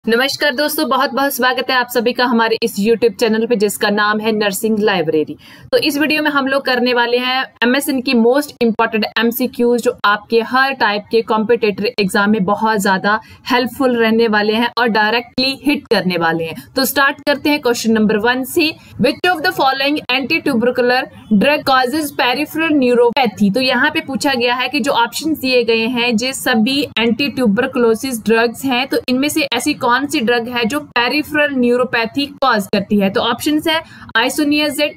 नमस्कार दोस्तों, बहुत बहुत स्वागत है आप सभी का हमारे इस YouTube चैनल पे जिसका नाम है नर्सिंग लाइब्रेरी। तो इस वीडियो में हम लोग करने वाले हैं MSN की मोस्ट इंपॉर्टेंट MCQs जो आपके हर टाइप के कॉम्पिटिटिव एग्जाम में बहुत ज्यादा हेल्पफुल रहने वाले हैं और डायरेक्टली हिट करने वाले हैं। तो स्टार्ट करते हैं क्वेश्चन नंबर 1 से। विच of the following anti tubercular drug causes peripheral neuropathy. तो यहाँ पे पूछा गया है कि जो ऑप्शन दिए गए हैं जो सभी एंटी ट्यूबरकुलोसिस ड्रग्स हैं, तो इनमें से ऐसी कौन सी ड्रग है जो पेरिफेरल न्यूरोपैथी कॉज करती है। तो ऑप्शंस है आइसोनियाजिड,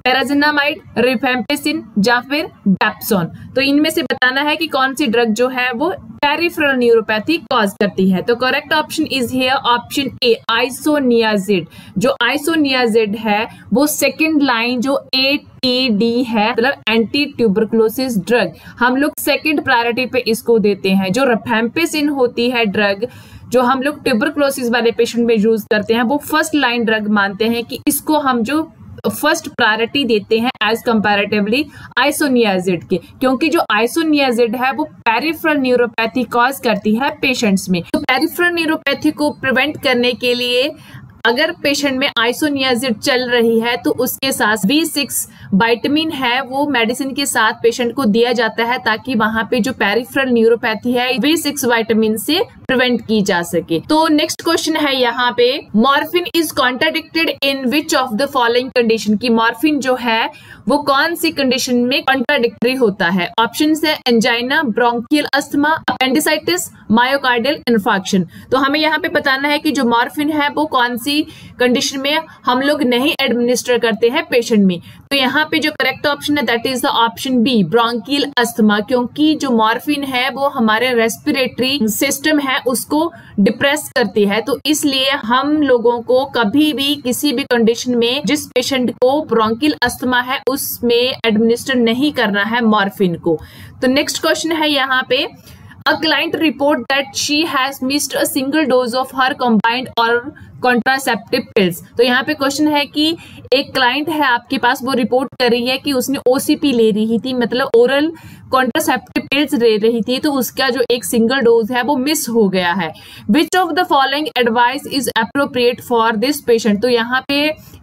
पैराजिनामाइड, रिफेम्पिसिन या फिर डेप्सोन। तो इनमें से बताना है कि कौन सी ड्रग जो है वो पेरिफेरल न्यूरोपैथी कॉज करती है। तो correct option is here option A, isoniazid. जो आइसोनियाजिड है वो सेकंड लाइन जो ATD है, मतलब एंटी ट्यूबरकुलोसिस ड्रग, हम लोग सेकंड प्रायोरिटी पे इसको देते हैं। जो रिफेम्पिसिन होती है ड्रग जो हम लोग ट्यूबरकुलोसिस वाले पेशेंट में यूज करते हैं, वो फर्स्ट लाइन ड्रग मानते हैं कि इसको हम जो फर्स्ट प्रायोरिटी देते हैं एज कंपैरेटिवली आइसोनियाजिड के, क्योंकि जो आइसोनियाजिड है वो पेरिफेरल न्यूरोपैथी कॉज करती है पेशेंट्स में। तो पेरिफेरल न्यूरोपैथी को प्रिवेंट करने के लिए अगर पेशेंट में आइसोनियाजिड चल रही है तो उसके साथ B6 विटामिन है वो मेडिसिन के साथ पेशेंट को दिया जाता है ताकि वहां पे जो पेरिफेरल न्यूरोपैथी है B6 विटामिन से प्रिवेंट की जा सके। तो नेक्स्ट क्वेश्चन है यहाँ पे, morphine is contradicted in which of the following condition. की मॉर्फिन जो है वो कौन सी कंडीशन में कॉन्ट्राडिक्टरी होता है। ऑप्शन है angina, bronchial asthma, appendicitis, myocardial infarction. तो हमें यहाँ पे बताना है कि जो मॉर्फिन है वो कौन सी कंडीशन में हम लोग नहीं एडमिनिस्टर करते हैं पेशेंट में। तो यहाँ पे जो करेक्ट ऑप्शन है that is the option B, bronchial asthma, क्योंकि जो मॉर्फिन है वो हमारे रेस्पिरेटरी सिस्टम है उसको डिप्रेस करती है। तो इसलिए हम लोगों को कभी भी किसी भी कंडीशन में जिस पेशेंट को ब्रोंकियल अस्थमा है उसमें एडमिनिस्टर नहीं करना है मॉर्फिन को। तो नेक्स्ट क्वेश्चन है यहाँ पे, A client report that she has missed a single dose of her combined or contraceptive pills. तो यहाँ पे क्वेश्चन है कि एक क्लाइंट है आपके पास, वो रिपोर्ट कर रही है कि उसने OCP ले रही थी, मतलब ओरल कॉन्ट्रासेप्टिव पिल्स ले रही थी, तो उसका जो एक सिंगल डोज है वो मिस हो गया है। विच of the following advice is appropriate for this patient. तो यहाँ पे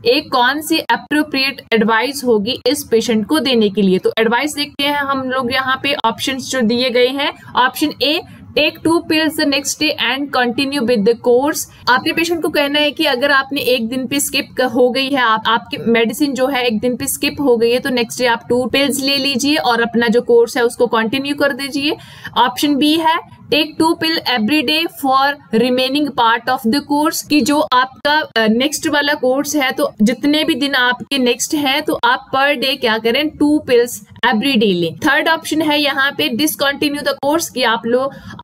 एक कौन सी अप्रोप्रिएट एडवाइस होगी इस पेशेंट को देने के लिए। तो एडवाइस देखते हैं हम लोग यहाँ पे, ऑप्शन जो दिए गए हैं। Option A, take 2 pills the next day and continue with the course। आपके पेशेंट को कहना है कि अगर आपने एक दिन पे स्किप हो गई है, आपकी मेडिसिन जो है एक दिन पे स्किप हो गई है, तो नेक्स्ट डे आप 2 pills ले लीजिए और अपना जो कोर्स है उसको कंटिन्यू कर दीजिए। ऑप्शन बी है, take 2 pill every day for remaining part of the course, कि जो आपका नेक्स्ट वाला कोर्स है तो जितने भी दिन आपके नेक्स्ट है तो आप पर डे क्या करें, 2 pills एवरी डे लें। थर्ड ऑप्शन है यहाँ पे डिसकंटिन्यू द कोर्स, कि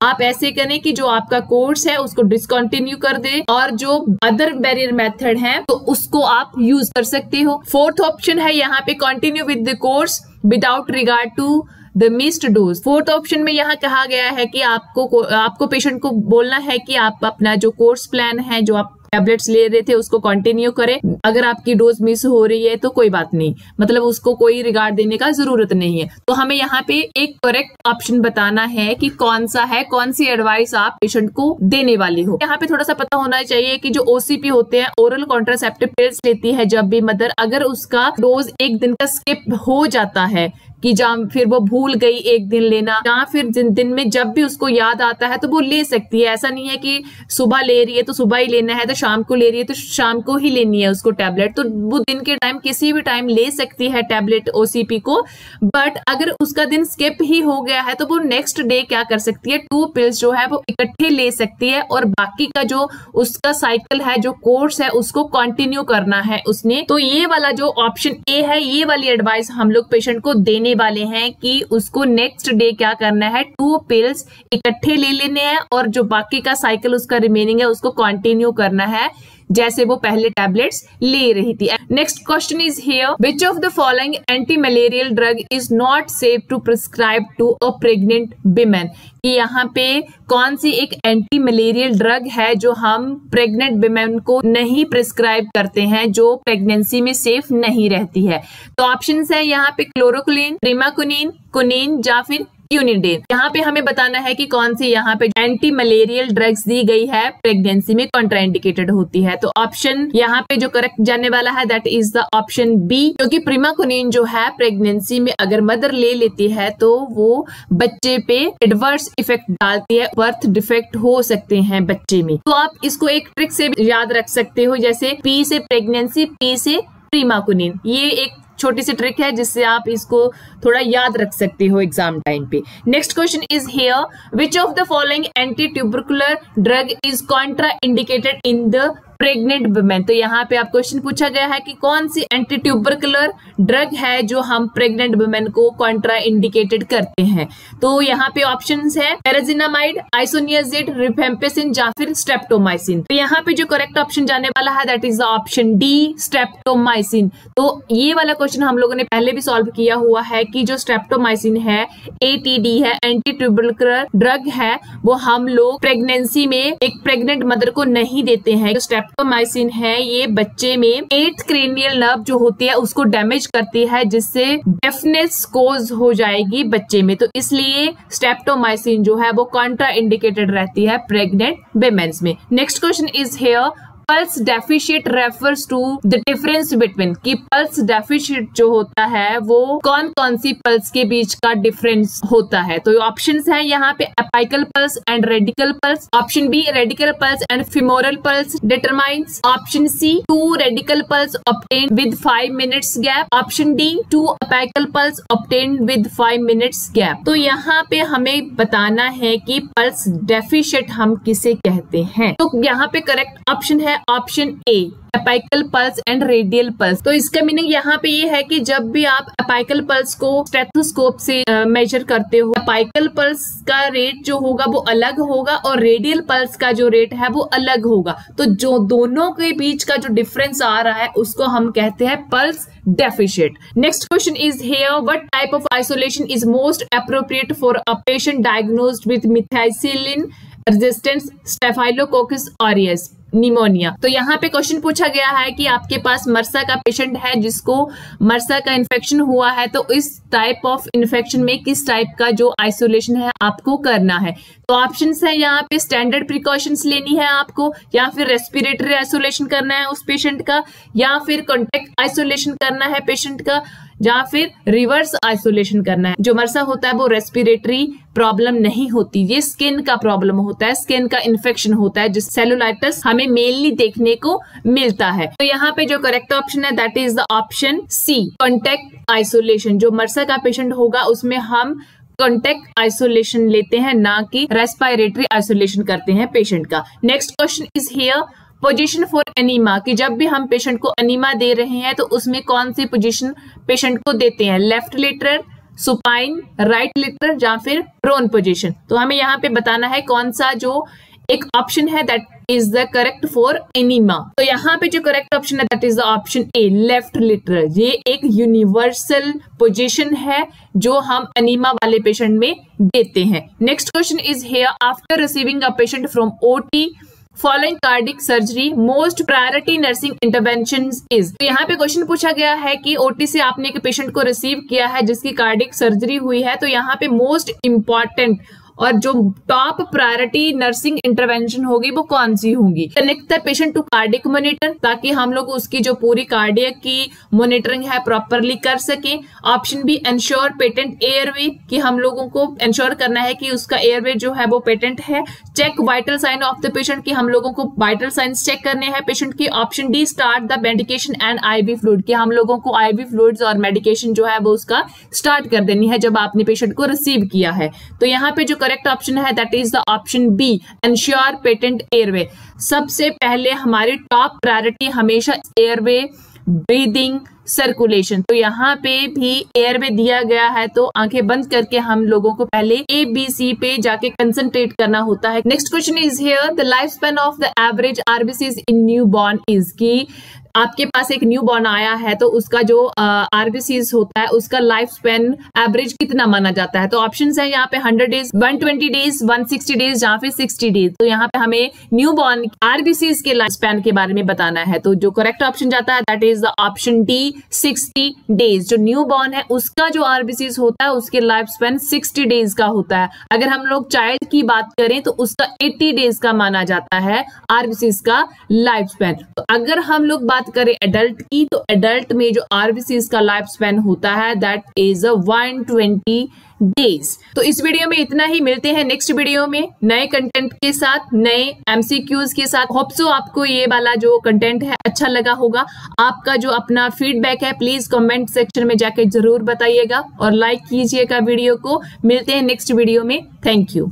आप ऐसे करें कि जो आपका कोर्स है उसको डिसकंटिन्यू कर दे और जो अदर बैरियर मेथड है तो उसको आप यूज कर सकते हो। फोर्थ ऑप्शन है यहाँ पे continue with the course without regard to the missed dose. Fourth option में यहाँ कहा गया है कि आपको पेशेंट को बोलना है कि आप अपना जो कोर्स प्लान है, जो आप टैबलेट्स ले रहे थे उसको कंटिन्यू करें। अगर आपकी डोज मिस हो रही है तो कोई बात नहीं, मतलब उसको कोई रिगार्ड देने का जरूरत नहीं है। तो हमें यहाँ पे एक करेक्ट ऑप्शन बताना है कि कौन सा है, कौन सी एडवाइस आप पेशेंट को देने वाली हो। यहाँ पे थोड़ा सा पता होना चाहिए कि जो OCP होते हैं, ओरल कॉन्ट्रासेप्टिव पिल्स लेती है जब भी मदर, अगर उसका डोज एक दिन का स्किप हो जाता है कि जब फिर वो भूल गई एक दिन लेना, या फिर जिन दिन में जब भी उसको याद आता है तो वो ले सकती है। ऐसा नहीं है कि सुबह ले रही है तो सुबह ही लेना है, तो शाम को ले रही है तो शाम को ही लेनी है उसको टैबलेट। तो वो दिन के टाइम किसी भी टाइम ले सकती है टैबलेट OCP को, बट अगर उसका दिन स्किप ही हो गया है तो वो नेक्स्ट डे क्या कर सकती है, 2 pills जो है वो इकट्ठे ले सकती है और बाकी का जो उसका साइकिल है, जो कोर्स है, उसको कंटिन्यू करना है उसने। तो ये वाला जो ऑप्शन ए है, ये वाली एडवाइस हम लोग पेशेंट को देने वाले हैं कि उसको नेक्स्ट डे क्या करना है, 2 pills इकट्ठे ले लेने हैं और जो बाकी का साइकिल उसका रिमेनिंग है उसको कंटिन्यू करना है जैसे वो पहले टैबलेट्स ले रही थी। Next question is here, which of the following anti malarial drug is not safe to prescribe to a pregnant women. कि यहाँ पे कौन सी एक एंटी मलेरियल ड्रग है जो हम प्रेग्नेंट विमेन को नहीं प्रिस्क्राइब करते हैं, जो प्रेगनेंसी में सेफ नहीं रहती है। तो ऑप्शंस है यहाँ पे क्लोरोक्विन, प्रिमाक्विन, क्विनिन या फिर क्यूनिडेन। यहाँ पे हमें बताना है कि कौन सी यहाँ पे एंटी मलेरियल ड्रग्स दी गई है प्रेगनेंसी में कॉन्ट्राइंडिकेटेड होती है। तो ऑप्शन यहाँ पे जो करेक्ट जाने वाला है that is the option B, क्योंकि प्रीमाकोनिन जो है प्रेगनेंसी में अगर मदर ले लेती है तो वो बच्चे पे एडवर्स इफेक्ट डालती है, बर्थ डिफेक्ट हो सकते हैं बच्चे में। तो आप इसको एक ट्रिक से याद रख सकते हो, जैसे पी से प्रेगनेंसी, पी से प्रीमाकोनिन, ये एक छोटी सी ट्रिक है जिससे आप इसको थोड़ा याद रख सकते हो एग्जाम टाइम पे। Next question is here, which of the following anti tubercular drug is Contra indicated in the pregnant women. तो यहाँ पे आप क्वेश्चन पूछा गया है कि कौन सी एंटी ट्यूबरकुलर ड्रग है जो हम प्रेग्नेंट वुमेन को कॉन्ट्रा इंडिकेटेड करते हैं। तो यहाँ पे ऑप्शंस है पैराजिनामाइड, आइसोनियाजिड, रिफेम्पिसिन या फिर स्ट्रेप्टोमाइसिन। तो यहाँ पे जो करेक्ट ऑप्शन जाने वाला है that is the option D, streptomycin. तो ये वाला क्वेश्चन हम लोगों ने पहले भी सॉल्व किया हुआ है कि जो स्ट्रेप्टोमाइसिन है एटीडी है, एंटी ट्यूबरकुलर ड्रग है, वो हम लोग प्रेगनेंसी में एक प्रेग्नेंट मदर को नहीं देते हैं। स्ट्रेप्टोमाइसिन है ये बच्चे में 8th क्रेनियल नर्व जो होती है उसको डैमेज करती है, जिससे डेफनेस कोज हो जाएगी बच्चे में। तो इसलिए स्ट्रेप्टोमाइसिन जो है वो कॉन्ट्रा इंडिकेटेड रहती है प्रेग्नेंट विमेन्स में। Next question is here, pulse deficit refers to the difference between, कि पल्स डेफिशिएट जो होता है वो कौन कौन सी पल्स के बीच का डिफरेंस होता है। तो ऑप्शंस है यहाँ पे apical pulse and radial pulse, option B radial pulse and femoral pulse determines, option C 2 radial pulse obtain with 5 minutes gap, option D 2 apical pulse obtain with 5 minutes gap. तो यहाँ पे हमें बताना है कि पल्स डेफिशिएट हम किसे कहते हैं। तो यहाँ पे करेक्ट ऑप्शन है option A, apical pulse and radial pulse. तो इसका मीनिंग यहाँ पे ये है कि जब भी आप अपाइकल पल्स को स्टेथोस्कोप से मेजर करते हो, अपाइकल पल्स का रेट जो होगा वो अलग होगा और रेडियल पल्स का जो रेट है वो अलग होगा। तो जो दोनों के बीच का जो डिफरेंस आ रहा है उसको हम कहते हैं pulse deficit. Next question is here, what type of isolation is most appropriate for a patient diagnosed with methicillin resistance staphylococcus aureus pneumonia. तो यहाँ पे क्वेश्चन पूछा गया है कि आपके पास मर्सा का पेशेंट है जिसको मर्सा का इन्फेक्शन हुआ है, तो इस टाइप ऑफ इन्फेक्शन में किस टाइप का जो आइसोलेशन है आपको करना है। तो ऑप्शंस है यहाँ पे स्टैंडर्ड प्रिकॉशंस लेनी है आपको, या फिर रेस्पिरेटरी आइसोलेशन करना है उस पेशेंट का, या फिर कॉन्टेक्ट आइसोलेशन करना है पेशेंट का, या फिर रिवर्स आइसोलेशन करना है। जो मर्सा होता है वो रेस्पिरेटरी प्रॉब्लम नहीं होती, ये स्किन का प्रॉब्लम होता है, स्किन का इन्फेक्शन होता है, जिस सेलुलाइटिस हमें मेनली देखने को मिलता है। तो यहाँ पे जो करेक्ट ऑप्शन है that is the option C, contact isolation. जो मर्सा का पेशेंट होगा उसमें हम कॉन्टेक्ट आइसोलेशन लेते हैं, ना कि रेस्पिरेटरी आइसोलेशन करते हैं पेशेंट का। Next question is here, position for enema, कि जब भी हम पेशेंट को एनीमा दे रहे हैं तो उसमें कौन सी पोजीशन पेशेंट को देते हैं, left lateral, supine, right lateral या फिर प्रोन पोजीशन। तो हमें यहाँ पे बताना है कौन सा जो एक ऑप्शन है that is the correct for enema. तो यहाँ पे जो करेक्ट ऑप्शन है that is the option A, left lateral. ये एक यूनिवर्सल पोजीशन है जो हम एनीमा वाले पेशेंट में देते हैं। Next question is here, after receiving a patient from OT following cardiac surgery most priority nursing intervention is. तो यहाँ पे क्वेश्चन पूछा गया है कि ओटी से आपने एक पेशेंट को रिसीव किया है जिसकी कार्डिक सर्जरी हुई है, तो यहाँ पे मोस्ट इंपॉर्टेंट और जो टॉप प्रायोरिटी नर्सिंग इंटरवेंशन होगी वो कौन सी होगी। Connect the patient to cardiac monitor, ताकि हम लोग उसकी जो पूरी कार्डियक की मॉनिटरिंग है प्रॉपरली कर सके। Option B, ensure patent airway, कि हम लोगों को इंश्योर करना है कि उसका एयरवे जो है वो पेटेंट है। Check vital sign of the patient, कि हम लोगों को वाइटल साइंस चेक करने हैं पेशेंट की। Option D, start the medication and IV fluid, कि हम लोगों को आईवी फ्लूइड्स और मेडिकेशन जो है वो उसका स्टार्ट कर देनी है जब आपने पेशेंट को रिसीव किया है। तो यहाँ पे जो करेक्ट ऑप्शन है that is the option B, ensure patent airway. सबसे पहले हमारी टॉप प्रायोरिटी हमेशा एयरवे, ब्रीदिंग, सर्कुलेशन। तो यहाँ पे भी एयरवे दिया गया है तो आंखें बंद करके हम लोगों को पहले ABC पे जाके कंसंट्रेट करना होता है। Next question is here, the life span of the average RBCs in new born is, की आपके पास एक न्यू बॉर्न आया है तो उसका जो आरबीसीज होता है उसका लाइफ स्पैन एवरेज कितना माना जाता है। तो ऑप्शंस है यहाँ पे 100 डेज, 120 डेज, 160 डेज या फिर 60 डेज। तो यहाँ पे हमें न्यू बॉर्न आरबीसीज के लाइफ स्पैन के बारे में बताना है। तो जो करेक्ट ऑप्शन जाता है that is the option D, 60 days. जो न्यू बॉर्न है उसका जो आरबीसीज होता है उसके लाइफ स्पैन 60 डेज का होता है। अगर हम लोग चाइल्ड की बात करें तो उसका 80 डेज का माना जाता है आरबीसीज का लाइफ स्पैन। तो अगर हम लोग बात करें एडल्ट की, तो एडल्ट में जो आरबीसीज का लाइफ स्पैन होता है दैट इज 120 डेज। तो इस वीडियो में इतना ही, मिलते हैं नेक्स्ट वीडियो में नए कंटेंट के साथ, नए एमसीक्यूज के साथ। होप सो आपको ये वाला जो कंटेंट है अच्छा लगा होगा। आपका जो अपना फीडबैक है प्लीज कमेंट सेक्शन में जाके जरूर बताइएगा और लाइक कीजिएगा वीडियो को। मिलते हैं नेक्स्ट वीडियो में। Thank you.